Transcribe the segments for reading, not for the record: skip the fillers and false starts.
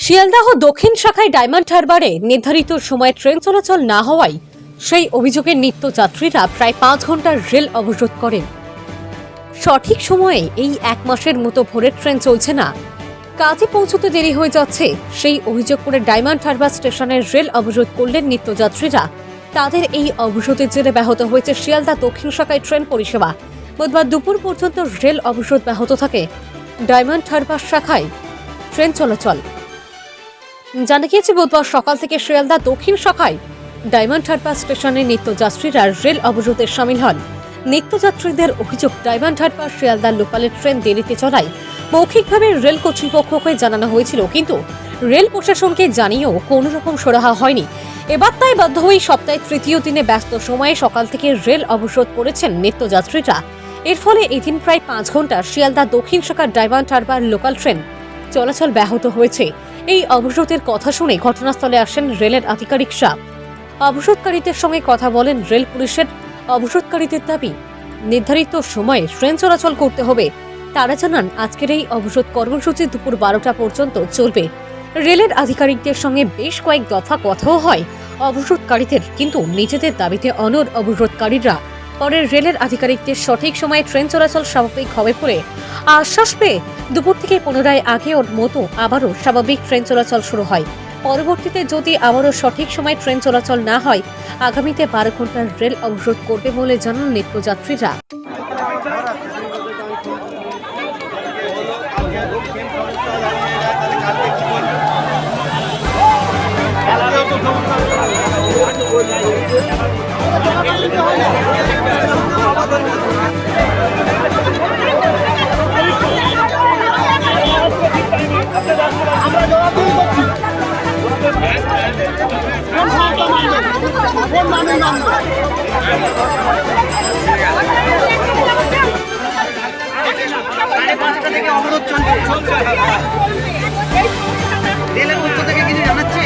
শিয়ালদাহ দক্ষিণ শাখায় ডায়মন্ড হারবারে নির্ধারিত সময়ে ট্রেন চলাচল না হওয়ায় সেই অভিযোগে নিত্যযাত্রীরা প্রায় 5 ঘন্টার রেল অবরোধ করেন। সঠিক সময়ে এই 1 মাসের মতো ভোরের ট্রেন চলছে না, কাজে পৌঁছতে দেরি হয়ে যাচ্ছে, সেই অভিযোগ করে ডায়মন্ড হারবার স্টেশনের রেল অবরোধ করলেন নিত্যযাত্রীরা। তাদের এই অবরোধের জেরে ব্যাহত হয়েছে শিয়ালদা দক্ষিণ শাখায় ট্রেন পরিষেবা। বুধবার দুপুর পর্যন্ত রেল অবরোধ ব্যাহত থাকে ডায়মন্ড হারবার শাখায় ট্রেন চলাচল। জানা গিয়েছে বুধবার সকাল থেকে শিয়ালদা দক্ষিণ শাখায় ডায়মন্ড হারবার স্টেশনে নিত্যযাত্রীরা রেল অবরোধে সামিল হন। নিত্যযাত্রীদের অভিযোগ, ডায়মন্ড হারবার শিয়ালদা লোকালের ট্রেন দেরিতে চলায় মৌখিকভাবে রেল কর্তৃপক্ষকে জানানো হয়েছিল, কিন্তু রেল প্রশাসনকে জানিয়েও কোনো রকম সুরাহা হয়নি। এবার তাই বাধ্য হয়ে সপ্তাহের তৃতীয় দিনে ব্যস্ত সময়ে সকাল থেকে রেল অবরোধ করেছেন নিত্যযাত্রীরা। এর ফলে এদিন প্রায় 5 ঘন্টা শিয়ালদা দক্ষিণ শাখার ডায়মন্ড হারবার লোকাল ট্রেন চলাচল ব্যাহত হয়েছে। এই অবরোধের কথা শুনে ঘটনাস্থলে আসেন রেলের আধিকারিকরা। অবরোধকারীদের সঙ্গে কথা বলেন রেল পুলিশের। অবরোধকারীদের দাবি, নির্ধারিত সময়ে ট্রেন চলাচল করতে হবে। তারা জানান, আজকের এই অবরোধ কর্মসূচি দুপুর 12টা পর্যন্ত চলবে। রেলের আধিকারিকদের সঙ্গে বেশ কয়েক দফা কথাও হয় অবরোধকারীদের, কিন্তু নিজেদের দাবিতে অনড় অবরোধকারীরা। পরে রেলের আধিকারিকদের সঠিক সময়ে ট্রেন চলাচল স্বাভাবিক হবে বলে আশ্বাস পেয়ে দুপুর থেকে পুনরায় আগের মতো আবারও স্বাভাবিক ট্রেন চলাচল শুরু হয়। পরবর্তীতে যদি আবারও সঠিক সময়ে ট্রেন চলাচল না হয়, আগামীতে 12 ঘন্টার রেল অবরোধ করবে বলে জানান নিত্যযাত্রীরা। অবরোধ চলছে রেলের পক্ষ থেকে কিছু জানাচ্ছে?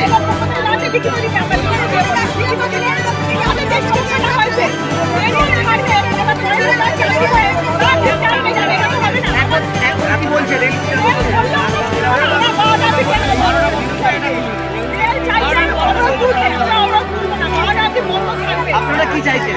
আপনি বলছেন আপনারা কি চাইছেন?